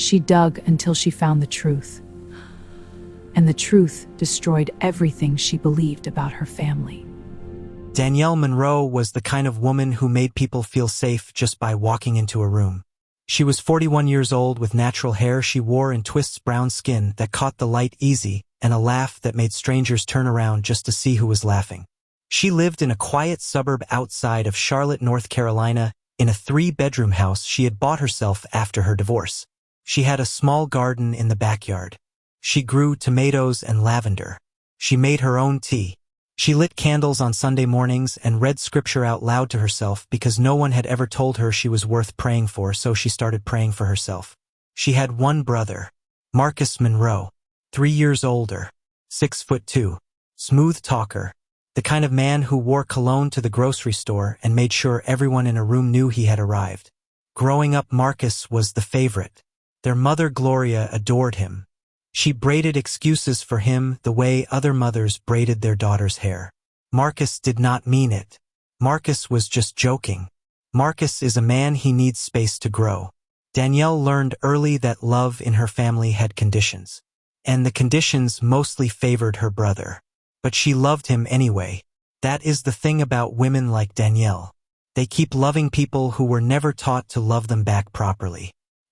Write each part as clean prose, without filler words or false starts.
She dug until she found the truth. And the truth destroyed everything she believed about her family. Danielle Monroe was the kind of woman who made people feel safe just by walking into a room. She was 41 years old with natural hair she wore in twists, brown skin that caught the light easy, and a laugh that made strangers turn around just to see who was laughing. She lived in a quiet suburb outside of Charlotte, North Carolina, in a 3-bedroom house she had bought herself after her divorce. She had a small garden in the backyard. She grew tomatoes and lavender. She made her own tea. She lit candles on Sunday mornings and read scripture out loud to herself because no one had ever told her she was worth praying for, so she started praying for herself. She had one brother, Marcus Monroe, 3 years older, 6'2", smooth talker, the kind of man who wore cologne to the grocery store and made sure everyone in a room knew he had arrived. Growing up, Marcus was the favorite. Their mother, Gloria, adored him. She braided excuses for him the way other mothers braided their daughter's hair. Marcus did not mean it. Marcus was just joking. Marcus is a man, he needs space to grow. Danielle learned early that love in her family had conditions. And the conditions mostly favored her brother. But she loved him anyway. That is the thing about women like Danielle. They keep loving people who were never taught to love them back properly.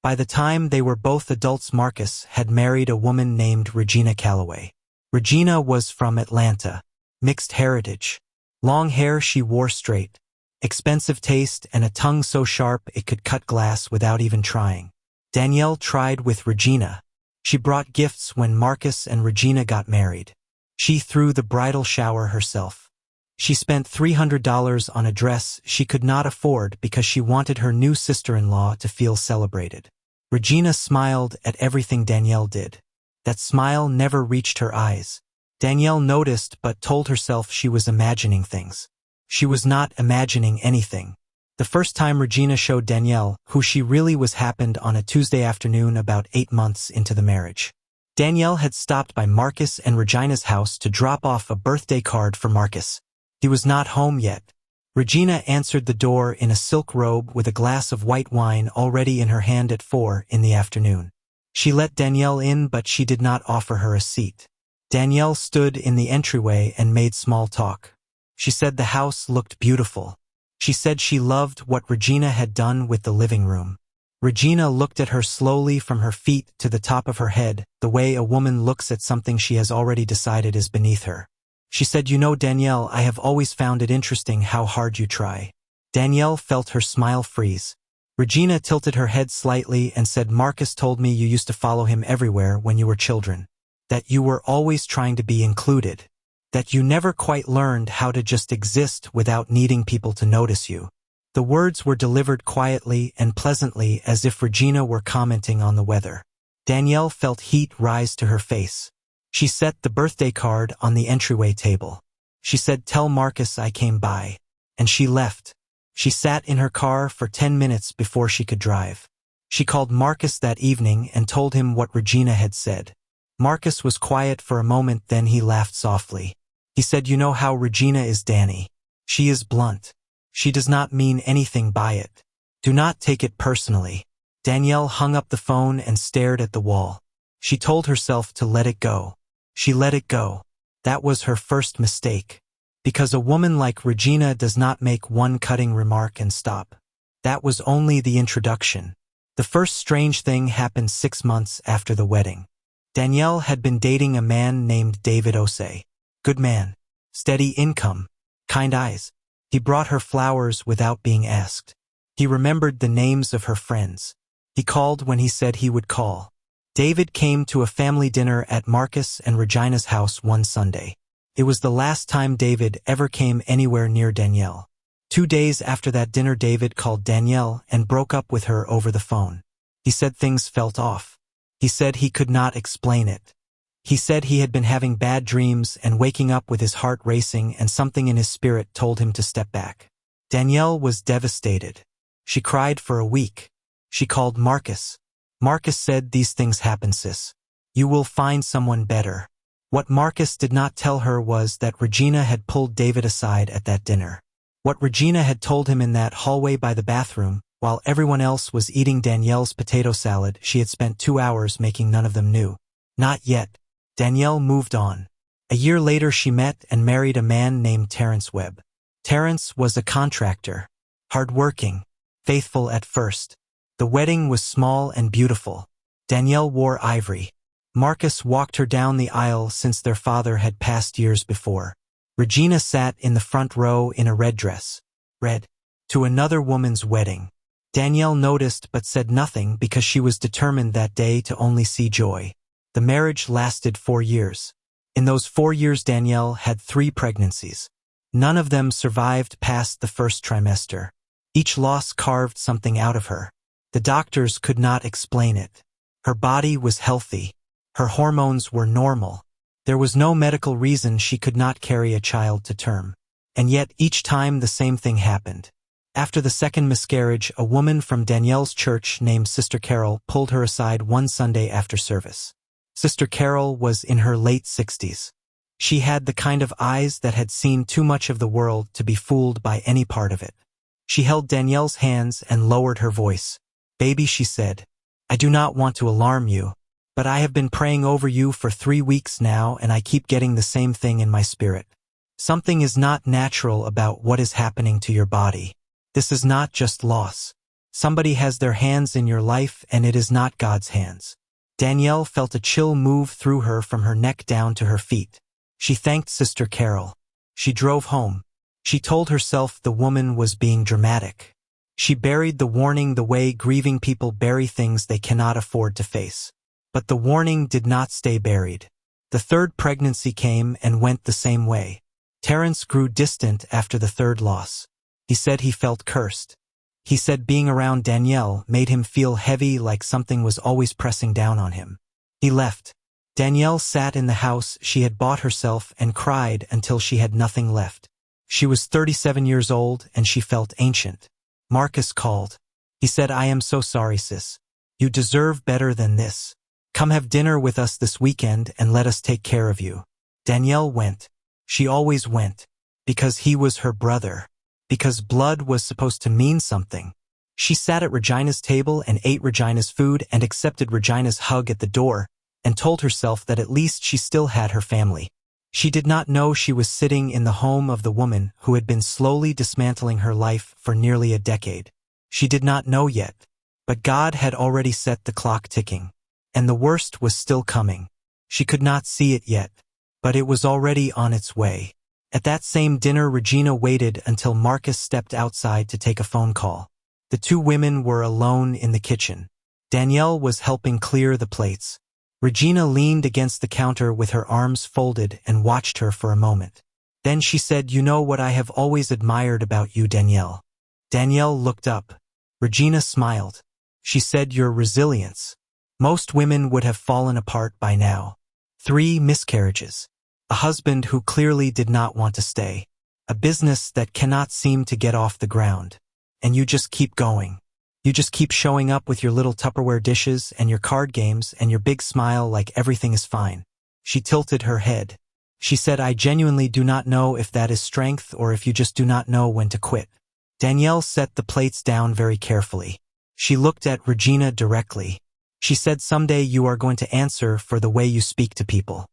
By the time they were both adults, Marcus had married a woman named Regina Calloway. Regina was from Atlanta, mixed heritage. Long hair she wore straight, expensive taste, and a tongue so sharp it could cut glass without even trying. Danielle tried with Regina. She brought gifts when Marcus and Regina got married. She threw the bridal shower herself. She spent $300 on a dress she could not afford because she wanted her new sister-in-law to feel celebrated. Regina smiled at everything Danielle did. That smile never reached her eyes. Danielle noticed but told herself she was imagining things. She was not imagining anything. The first time Regina showed Danielle who she really was happened on a Tuesday afternoon about 8 months into the marriage. Danielle had stopped by Marcus and Regina's house to drop off a birthday card for Marcus. He was not home yet. Regina answered the door in a silk robe with a glass of white wine already in her hand at 4 in the afternoon. She let Danielle in, but she did not offer her a seat. Danielle stood in the entryway and made small talk. She said the house looked beautiful. She said she loved what Regina had done with the living room. Regina looked at her slowly from her feet to the top of her head, the way a woman looks at something she has already decided is beneath her. She said, "You know, Danielle, I have always found it interesting how hard you try." Danielle felt her smile freeze. Regina tilted her head slightly and said, "Marcus told me you used to follow him everywhere when you were children. That you were always trying to be included. That you never quite learned how to just exist without needing people to notice you." The words were delivered quietly and pleasantly as if Regina were commenting on the weather. Danielle felt heat rise to her face. She set the birthday card on the entryway table. She said, "Tell Marcus I came by." And she left. She sat in her car for 10 minutes before she could drive. She called Marcus that evening and told him what Regina had said. Marcus was quiet for a moment, then he laughed softly. He said, "You know how Regina is, Danny. She is blunt. She does not mean anything by it. Do not take it personally." Danielle hung up the phone and stared at the wall. She told herself to let it go. She let it go. That was her first mistake. Because a woman like Regina does not make one cutting remark and stop. That was only the introduction. The first strange thing happened 6 months after the wedding. Danielle had been dating a man named David Osei. Good man. Steady income. Kind eyes. He brought her flowers without being asked. He remembered the names of her friends. He called when he said he would call. David came to a family dinner at Marcus and Regina's house one Sunday. It was the last time David ever came anywhere near Danielle. 2 days after that dinner, David called Danielle and broke up with her over the phone. He said things felt off. He said he could not explain it. He said he had been having bad dreams and waking up with his heart racing, and something in his spirit told him to step back. Danielle was devastated. She cried for a week. She called Marcus. Marcus said, "These things happen, sis. You will find someone better." What Marcus did not tell her was that Regina had pulled David aside at that dinner. What Regina had told him in that hallway by the bathroom While everyone else was eating Danielle's potato salad, she had spent 2 hours making none of them new. Not yet. Danielle moved on. A year later she met and married a man named Terrence Webb. Terrence was a contractor. Hard-working. Faithful at first. The wedding was small and beautiful. Danielle wore ivory. Marcus walked her down the aisle since their father had passed years before. Regina sat in the front row in a red dress. Red. To another woman's wedding. Danielle noticed but said nothing because she was determined that day to only see joy. The marriage lasted 4 years. In those 4 years Danielle had 3 pregnancies. None of them survived past the first trimester. Each loss carved something out of her. The doctors could not explain it. Her body was healthy. Her hormones were normal. There was no medical reason she could not carry a child to term. And yet each time the same thing happened. After the second miscarriage, a woman from Danielle's church named Sister Carol pulled her aside one Sunday after service. Sister Carol was in her late 60s. She had the kind of eyes that had seen too much of the world to be fooled by any part of it. She held Danielle's hands and lowered her voice. "Baby," she said, "I do not want to alarm you, but I have been praying over you for 3 weeks now and I keep getting the same thing in my spirit. Something is not natural about what is happening to your body. This is not just loss. Somebody has their hands in your life and it is not God's hands." Danielle felt a chill move through her from her neck down to her feet. She thanked Sister Carol. She drove home. She told herself the woman was being dramatic. She buried the warning the way grieving people bury things they cannot afford to face. But the warning did not stay buried. The third pregnancy came and went the same way. Terrence grew distant after the third loss. He said he felt cursed. He said being around Danielle made him feel heavy, like something was always pressing down on him. He left. Danielle sat in the house she had bought herself and cried until she had nothing left. She was 37 years old and she felt ancient. Marcus called. He said, "I am so sorry, sis. You deserve better than this. Come have dinner with us this weekend and let us take care of you." Danielle went. She always went. Because he was her brother. Because blood was supposed to mean something. She sat at Regina's table and ate Regina's food and accepted Regina's hug at the door and told herself that at least she still had her family. She did not know she was sitting in the home of the woman who had been slowly dismantling her life for nearly a decade. She did not know yet, but God had already set the clock ticking. And the worst was still coming. She could not see it yet, but it was already on its way. At that same dinner, Regina waited until Marcus stepped outside to take a phone call. The 2 women were alone in the kitchen. Danielle was helping clear the plates. Regina leaned against the counter with her arms folded and watched her for a moment. Then she said, "You know what I have always admired about you, Danielle." Danielle looked up. Regina smiled. She said, "Your resilience. Most women would have fallen apart by now. 3 miscarriages. A husband who clearly did not want to stay. A business that cannot seem to get off the ground. And you just keep going. You just keep showing up with your little Tupperware dishes and your card games and your big smile like everything is fine." She tilted her head. She said, "I genuinely do not know if that is strength or if you just do not know when to quit." Danielle set the plates down very carefully. She looked at Regina directly. She said, "Someday you are going to answer for the way you speak to people."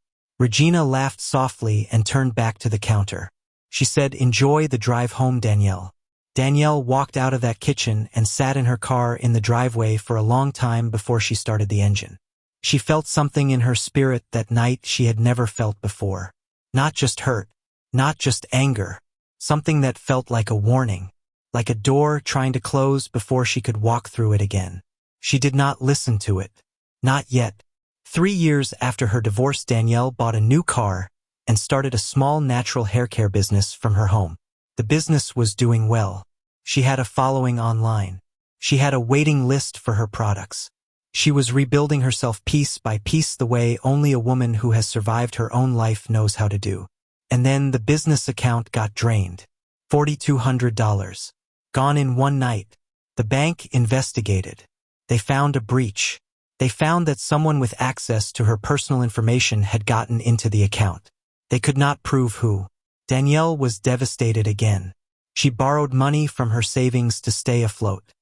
Regina laughed softly and turned back to the counter. She said, "Enjoy the drive home, Danielle." Danielle walked out of that kitchen and sat in her car in the driveway for a long time before she started the engine. She felt something in her spirit that night she had never felt before. Not just hurt, not just anger, something that felt like a warning, like a door trying to close before she could walk through it again. She did not listen to it. Not yet. 3 years after her divorce, Danielle bought a new car and started a small natural hair care business from her home. The business was doing well. She had a following online. She had a waiting list for her products. She was rebuilding herself piece by piece the way only a woman who has survived her own life knows how to do. And then the business account got drained. $4,200. Gone in one night. The bank investigated. They found a breach. They found that someone with access to her personal information had gotten into the account. They could not prove who. Danielle was devastated again. She borrowed money from her savings to stay afloat.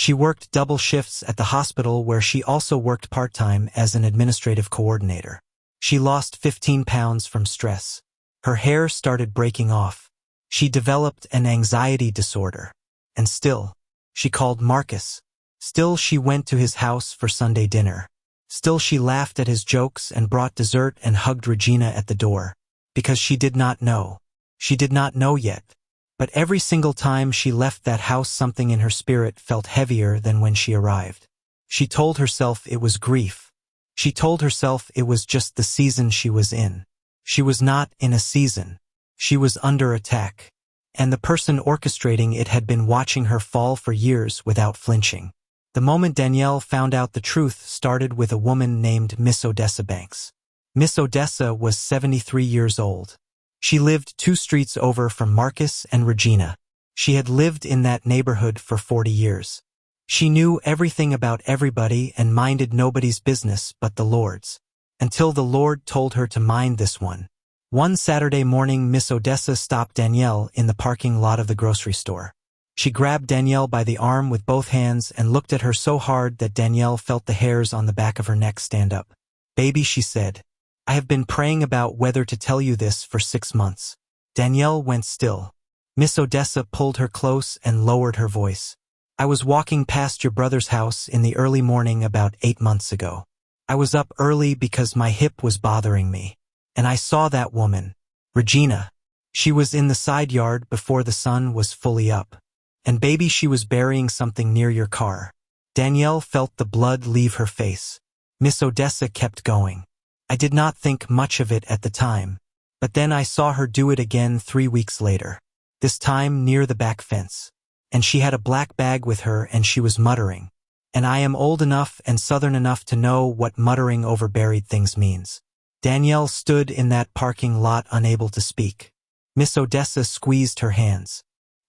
She worked double shifts at the hospital where she also worked part-time as an administrative coordinator. She lost 15 pounds from stress. Her hair started breaking off. She developed an anxiety disorder. And still, she called Marcus. Still, she went to his house for Sunday dinner. Still, she laughed at his jokes and brought dessert and hugged Regina at the door. Because she did not know. She did not know yet. But every single time she left that house, something in her spirit felt heavier than when she arrived. She told herself it was grief. She told herself it was just the season she was in. She was not in a season. She was under attack. And the person orchestrating it had been watching her fall for years without flinching. The moment Danielle found out the truth started with a woman named Miss Odessa Banks. Miss Odessa was 73 years old. She lived 2 streets over from Marcus and Regina. She had lived in that neighborhood for 40 years. She knew everything about everybody and minded nobody's business but the Lord's. Until the Lord told her to mind this one. One Saturday morning, Miss Odessa stopped Danielle in the parking lot of the grocery store. She grabbed Danielle by the arm with both hands and looked at her so hard that Danielle felt the hairs on the back of her neck stand up. "Baby," she said, "I have been praying about whether to tell you this for 6 months." Danielle went still. Miss Odessa pulled her close and lowered her voice. "I was walking past your brother's house in the early morning about 8 months ago. I was up early because my hip was bothering me. And I saw that woman, Regina. She was in the side yard before the sun was fully up. And baby, she was burying something near your car." Danielle felt the blood leave her face. Miss Odessa kept going. "I did not think much of it at the time. But then I saw her do it again 3 weeks later. This time near the back fence. And she had a black bag with her and she was muttering. And I am old enough and southern enough to know what muttering over buried things means." Danielle stood in that parking lot unable to speak. Miss Odessa squeezed her hands.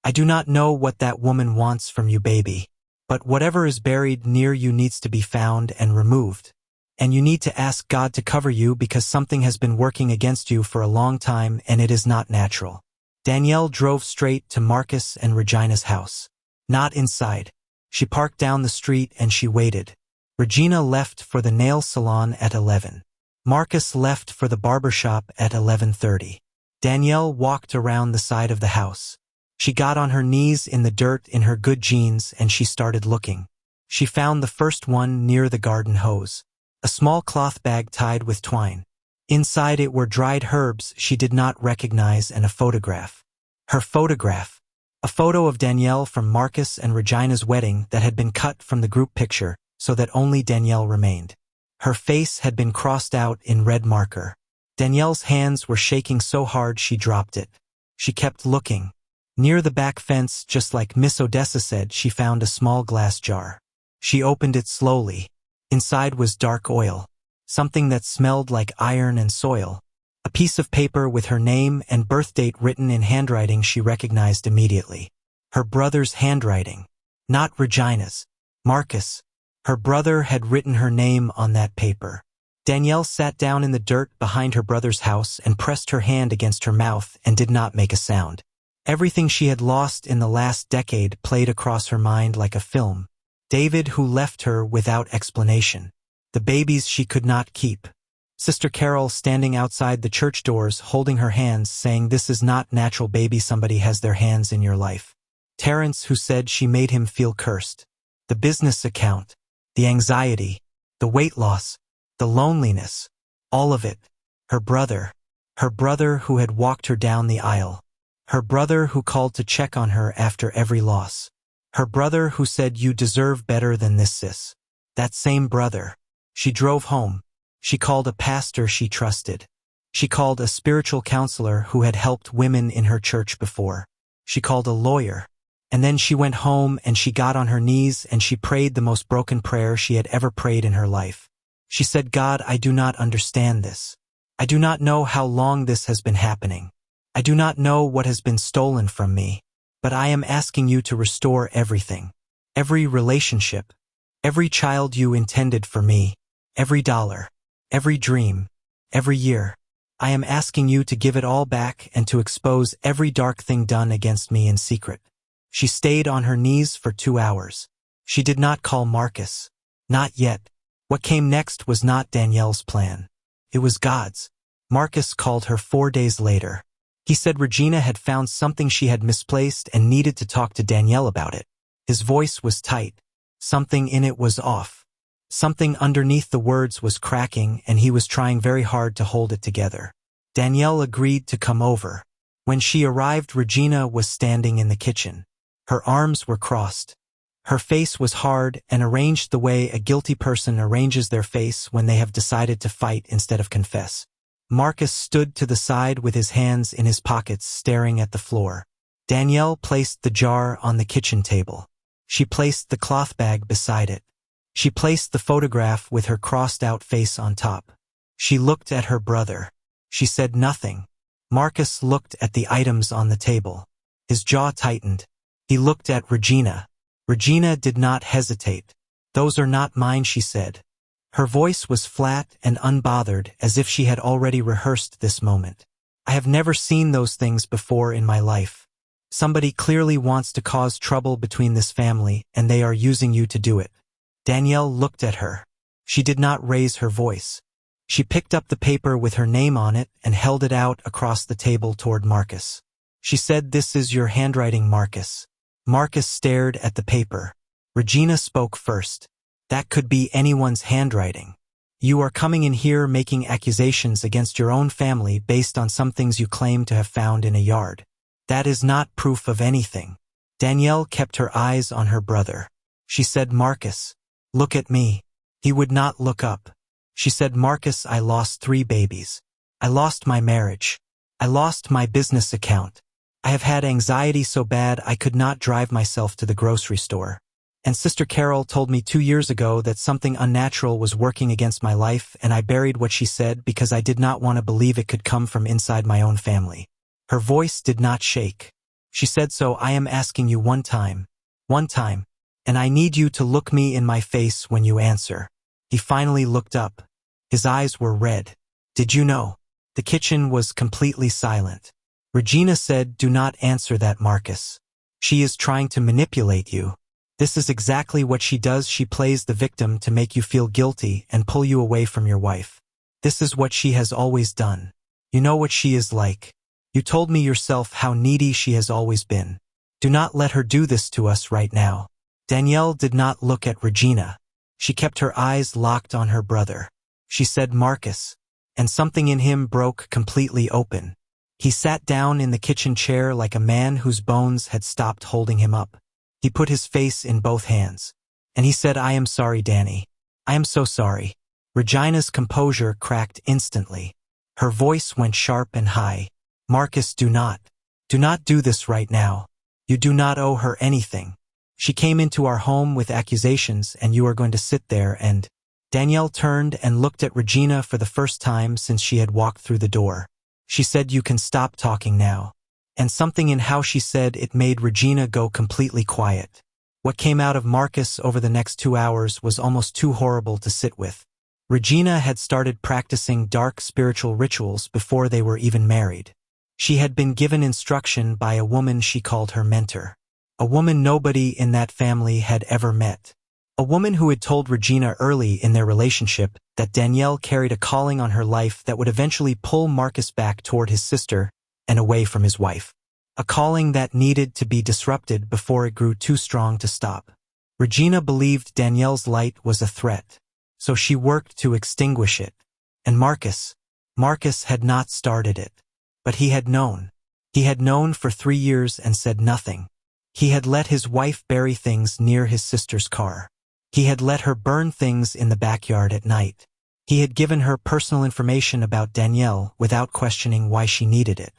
"I do not know what that woman wants from you, baby. But whatever is buried near you needs to be found and removed. And you need to ask God to cover you because something has been working against you for a long time and it is not natural." Danielle drove straight to Marcus and Regina's house. Not inside. She parked down the street and she waited. Regina left for the nail salon at 11. Marcus left for the barbershop at 11:30. Danielle walked around the side of the house. She got on her knees in the dirt in her good jeans and she started looking. She found the first one near the garden hose. A small cloth bag tied with twine. Inside it were dried herbs she did not recognize and a photograph. Her photograph. A photo of Danielle from Marcus and Regina's wedding that had been cut from the group picture so that only Danielle remained. Her face had been crossed out in red marker. Danielle's hands were shaking so hard she dropped it. She kept looking. Near the back fence, just like Miss Odessa said, she found a small glass jar. She opened it slowly. Inside was dark oil. Something that smelled like iron and soil. A piece of paper with her name and birth date written in handwriting she recognized immediately. Her brother's handwriting. Not Regina's. Marcus. Her brother had written her name on that paper. Danielle sat down in the dirt behind her brother's house and pressed her hand against her mouth and did not make a sound. Everything she had lost in the last decade played across her mind like a film. David who left her without explanation. The babies she could not keep. Sister Carol standing outside the church doors holding her hands saying, "This is not natural, baby, somebody has their hands in your life." Terrence who said she made him feel cursed. The business account. The anxiety, the weight loss, the loneliness, all of it. Her brother who had walked her down the aisle. Her brother who called to check on her after every loss. Her brother who said, "You deserve better than this, sis." That same brother. She drove home. She called a pastor she trusted. She called a spiritual counselor who had helped women in her church before. She called a lawyer. And then she went home and she got on her knees and she prayed the most broken prayer she had ever prayed in her life. She said, "God, I do not understand this. I do not know how long this has been happening. I do not know what has been stolen from me. But I am asking you to restore everything. Every relationship. Every child you intended for me. Every dollar. Every dream. Every year. I am asking you to give it all back and to expose every dark thing done against me in secret." She stayed on her knees for 2 hours. She did not call Marcus. Not yet. What came next was not Danielle's plan. It was God's. Marcus called her 4 days later. He said Regina had found something she had misplaced and needed to talk to Danielle about it. His voice was tight. Something in it was off. Something underneath the words was cracking, and he was trying very hard to hold it together. Danielle agreed to come over. When she arrived, Regina was standing in the kitchen. Her arms were crossed. Her face was hard and arranged the way a guilty person arranges their face when they have decided to fight instead of confess. Marcus stood to the side with his hands in his pockets, staring at the floor. Danielle placed the jar on the kitchen table. She placed the cloth bag beside it. She placed the photograph with her crossed-out face on top. She looked at her brother. She said nothing. Marcus looked at the items on the table. His jaw tightened. He looked at Regina. Regina did not hesitate. "Those are not mine," she said. Her voice was flat and unbothered, as if she had already rehearsed this moment. "I have never seen those things before in my life. Somebody clearly wants to cause trouble between this family, and they are using you to do it." Danielle looked at her. She did not raise her voice. She picked up the paper with her name on it and held it out across the table toward Marcus. She said, "This is your handwriting, Marcus." Marcus stared at the paper. Regina spoke first. "That could be anyone's handwriting. You are coming in here making accusations against your own family based on some things you claim to have found in a yard. That is not proof of anything." Danielle kept her eyes on her brother. She said, "Marcus, look at me." He would not look up. She said, "Marcus, I lost 3 babies. I lost my marriage. I lost my business account. I have had anxiety so bad I could not drive myself to the grocery store. And Sister Carol told me 2 years ago that something unnatural was working against my life, and I buried what she said because I did not want to believe it could come from inside my own family." Her voice did not shake. She said, "So I am asking you one time, and I need you to look me in my face when you answer." He finally looked up. His eyes were red. "Did you know?" The kitchen was completely silent. Regina said, "Do not answer that, Marcus. She is trying to manipulate you. This is exactly what she does. She plays the victim to make you feel guilty and pull you away from your wife. This is what she has always done. You know what she is like. You told me yourself how needy she has always been. Do not let her do this to us right now." Danielle did not look at Regina. She kept her eyes locked on her brother. She said, "Marcus," and something in him broke completely open. He sat down in the kitchen chair like a man whose bones had stopped holding him up. He put his face in both hands. And he said, "I am sorry, Danny. I am so sorry." Regina's composure cracked instantly. Her voice went sharp and high. "Marcus, do not do this right now. You do not owe her anything. She came into our home with accusations, and you are going to sit there and—" Danielle turned and looked at Regina for the first time since she had walked through the door. She said, "You can stop talking now." And something in how she said it made Regina go completely quiet. What came out of Marcus over the next 2 hours was almost too horrible to sit with. Regina had started practicing dark spiritual rituals before they were even married. She had been given instruction by a woman she called her mentor. A woman nobody in that family had ever met. A woman who had told Regina early in their relationship that Danielle carried a calling on her life that would eventually pull Marcus back toward his sister and away from his wife. A calling that needed to be disrupted before it grew too strong to stop. Regina believed Danielle's light was a threat, so she worked to extinguish it. And Marcus had not started it. But he had known. He had known for 3 years and said nothing. He had let his wife bury things near his sister's car. He had let her burn things in the backyard at night. He had given her personal information about Danielle without questioning why she needed it.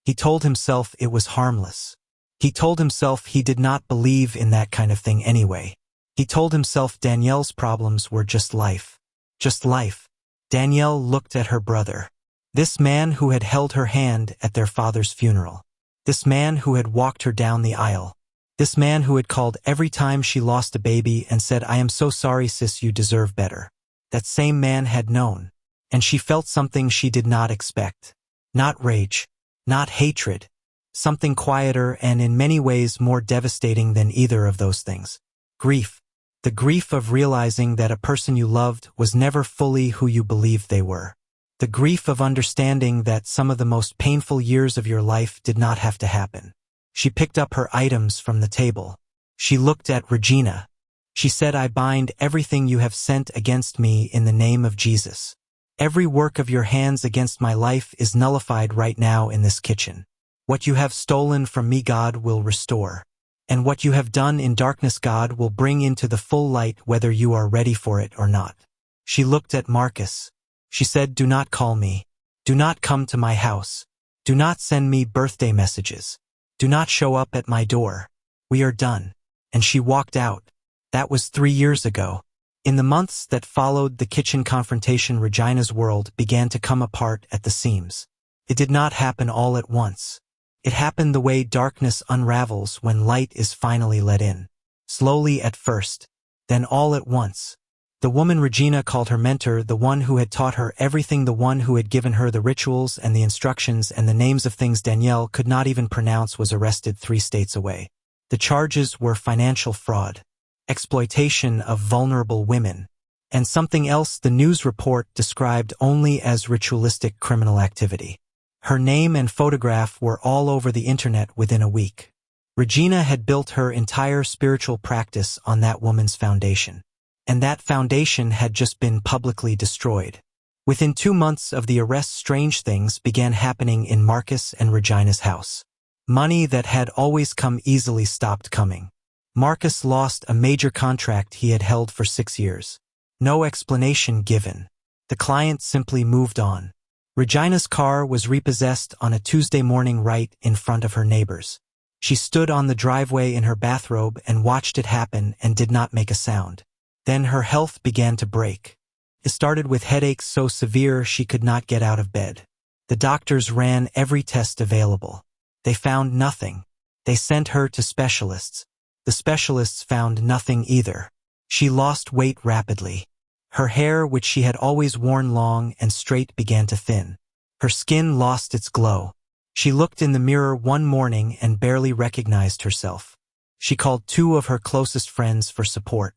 He told himself it was harmless. He told himself he did not believe in that kind of thing anyway. He told himself Danielle's problems were just life. Just life. Danielle looked at her brother. This man who had held her hand at their father's funeral. This man who had walked her down the aisle. This man who had called every time she lost a baby and said, "I am so sorry, sis, you deserve better." That same man had known. And she felt something she did not expect. Not rage. Not hatred. Something quieter and in many ways more devastating than either of those things. Grief. The grief of realizing that a person you loved was never fully who you believed they were. The grief of understanding that some of the most painful years of your life did not have to happen. She picked up her items from the table. She looked at Regina. She said, "I bind everything you have sent against me in the name of Jesus. Every work of your hands against my life is nullified right now in this kitchen. What you have stolen from me, God will restore. And what you have done in darkness, God will bring into the full light, whether you are ready for it or not." She looked at Marcus. She said, "Do not call me. Do not come to my house. Do not send me birthday messages. Do not show up at my door. We are done." And she walked out. That was 3 years ago. In the months that followed the kitchen confrontation, Regina's world began to come apart at the seams. It did not happen all at once. It happened the way darkness unravels when light is finally let in. Slowly at first, then all at once. The woman Regina called her mentor, the one who had taught her everything, the one who had given her the rituals and the instructions and the names of things Danielle could not even pronounce, was arrested 3 states away. The charges were financial fraud, exploitation of vulnerable women, and something else the news report described only as ritualistic criminal activity. Her name and photograph were all over the internet within a week. Regina had built her entire spiritual practice on that woman's foundation. And that foundation had just been publicly destroyed. Within 2 months of the arrest, strange things began happening in Marcus and Regina's house. Money that had always come easily stopped coming. Marcus lost a major contract he had held for 6 years. No explanation given. The client simply moved on. Regina's car was repossessed on a Tuesday morning right in front of her neighbors. She stood on the driveway in her bathrobe and watched it happen and did not make a sound. Then her health began to break. It started with headaches so severe she could not get out of bed. The doctors ran every test available. They found nothing. They sent her to specialists. The specialists found nothing either. She lost weight rapidly. Her hair, which she had always worn long and straight, began to thin. Her skin lost its glow. She looked in the mirror one morning and barely recognized herself. She called 2 of her closest friends for support.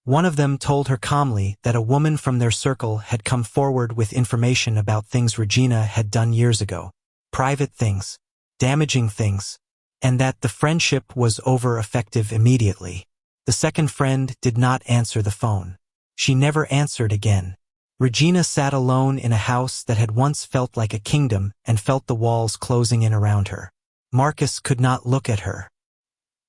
One of them told her calmly that a woman from their circle had come forward with information about things Regina had done years ago. Private things, damaging things, and that the friendship was over, effective immediately. The second friend did not answer the phone. She never answered again. Regina sat alone in a house that had once felt like a kingdom and felt the walls closing in around her. Marcus could not look at her.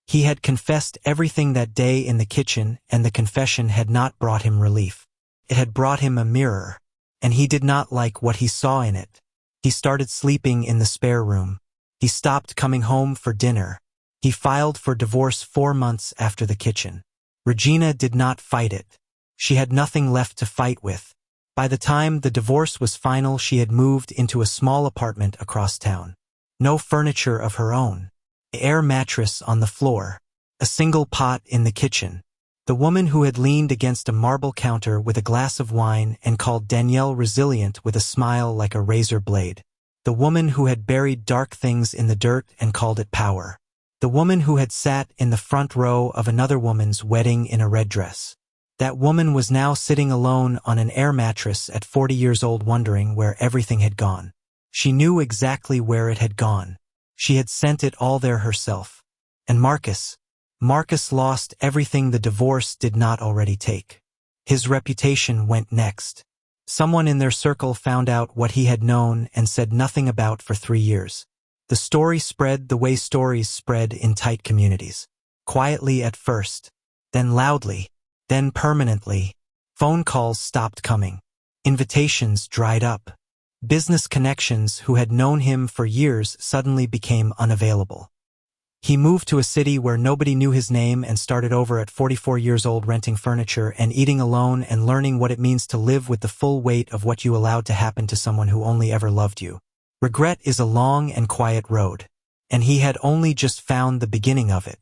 He had confessed everything that day in the kitchen, and the confession had not brought him relief. It had brought him a mirror, and he did not like what he saw in it. He started sleeping in the spare room. He stopped coming home for dinner. He filed for divorce 4 months after the kitchen. Regina did not fight it. She had nothing left to fight with. By the time the divorce was final, she had moved into a small apartment across town. No furniture of her own. An air mattress on the floor. A single pot in the kitchen. The woman who had leaned against a marble counter with a glass of wine and called Danielle resilient with a smile like a razor blade. The woman who had buried dark things in the dirt and called it power. The woman who had sat in the front row of another woman's wedding in a red dress. That woman was now sitting alone on an air mattress at 40 years old, wondering where everything had gone. She knew exactly where it had gone. She had sent it all there herself. And Marcus lost everything the divorce did not already take. His reputation went next. Someone in their circle found out what he had known and said nothing about for 3 years. The story spread the way stories spread in tight communities. Quietly at first, then loudly, then permanently. Phone calls stopped coming. Invitations dried up. Business connections who had known him for years suddenly became unavailable. He moved to a city where nobody knew his name and started over at 44 years old, renting furniture and eating alone and learning what it means to live with the full weight of what you allowed to happen to someone who only ever loved you. Regret is a long and quiet road, and he had only just found the beginning of it.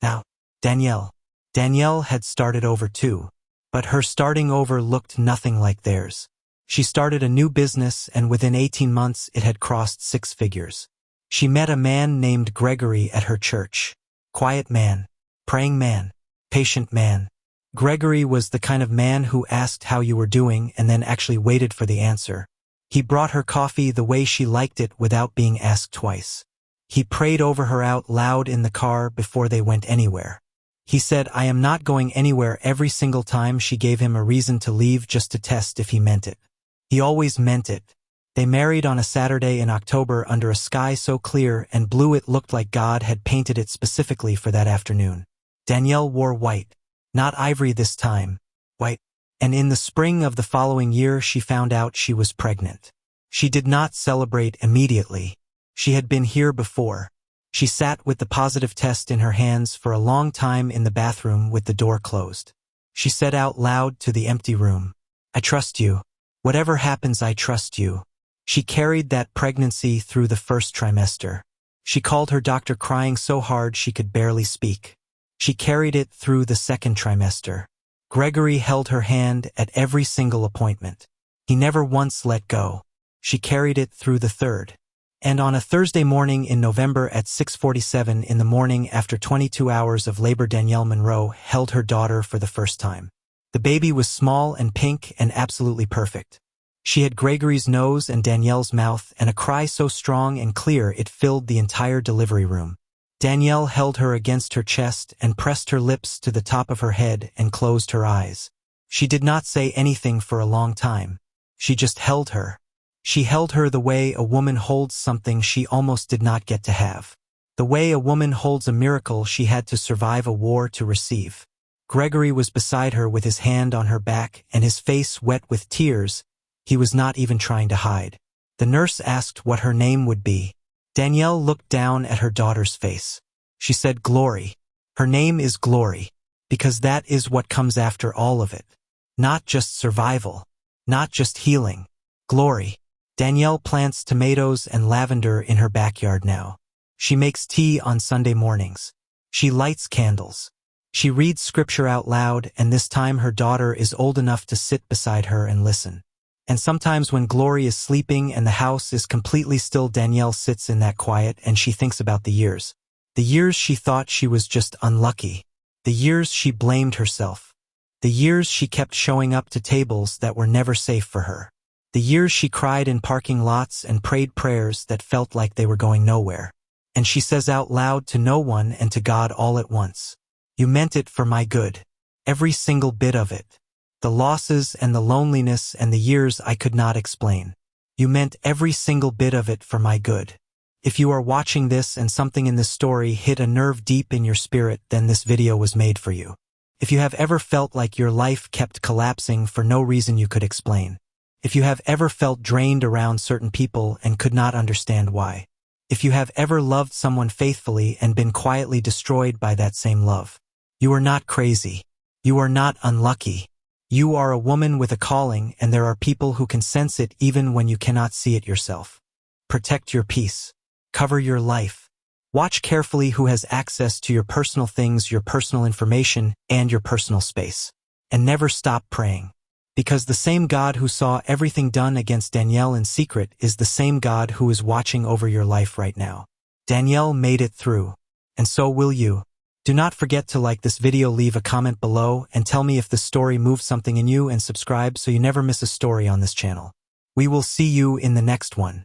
Now, Danielle had started over too, but her starting over looked nothing like theirs. She started a new business, and within 18 months it had crossed 6 figures. She met a man named Gregory at her church. Quiet man, praying man, patient man. Gregory was the kind of man who asked how you were doing and then actually waited for the answer. He brought her coffee the way she liked it without being asked twice. He prayed over her out loud in the car before they went anywhere. He said, "I am not going anywhere," every single time she gave him a reason to leave just to test if he meant it. He always meant it. They married on a Saturday in October under a sky so clear and blue it looked like God had painted it specifically for that afternoon. Danielle wore white. Not ivory this time, white. And in the spring of the following year she found out she was pregnant. She did not celebrate immediately. She had been here before. She sat with the positive test in her hands for a long time in the bathroom with the door closed. She said out loud to the empty room, "I trust you. Whatever happens, I trust you." She carried that pregnancy through the first trimester. She called her doctor crying so hard she could barely speak. She carried it through the second trimester. Gregory held her hand at every single appointment. He never once let go. She carried it through the third. And on a Thursday morning in November at 6:47 in the morning after 22 hours of labor, Danielle Monroe held her daughter for the first time. The baby was small and pink and absolutely perfect. She had Gregory's nose and Danielle's mouth and a cry so strong and clear it filled the entire delivery room. Danielle held her against her chest and pressed her lips to the top of her head and closed her eyes. She did not say anything for a long time. She just held her. She held her the way a woman holds something she almost did not get to have. The way a woman holds a miracle she had to survive a war to receive. Gregory was beside her with his hand on her back and his face wet with tears. He was not even trying to hide. The nurse asked what her name would be. Danielle looked down at her daughter's face. She said, "Glory. Her name is Glory, because that is what comes after all of it. Not just survival. Not just healing. Glory." Danielle plants tomatoes and lavender in her backyard now. She makes tea on Sunday mornings. She lights candles. She reads scripture out loud, and this time her daughter is old enough to sit beside her and listen. And sometimes when Glory is sleeping and the house is completely still, Danielle sits in that quiet and she thinks about the years. The years she thought she was just unlucky. The years she blamed herself. The years she kept showing up to tables that were never safe for her. The years she cried in parking lots and prayed prayers that felt like they were going nowhere. And she says out loud to no one and to God all at once, "You meant it for my good. Every single bit of it. The losses and the loneliness and the years I could not explain. You meant every single bit of it for my good." If you are watching this and something in this story hit a nerve deep in your spirit, then this video was made for you. If you have ever felt like your life kept collapsing for no reason you could explain. If you have ever felt drained around certain people and could not understand why. If you have ever loved someone faithfully and been quietly destroyed by that same love. You are not crazy. You are not unlucky. You are a woman with a calling, and there are people who can sense it even when you cannot see it yourself. Protect your peace. Cover your life. Watch carefully who has access to your personal things, your personal information, and your personal space. And never stop praying. Because the same God who saw everything done against Danielle in secret is the same God who is watching over your life right now. Danielle made it through. And so will you. Do not forget to like this video, leave a comment below, and tell me if the story moved something in you, and subscribe so you never miss a story on this channel. We will see you in the next one.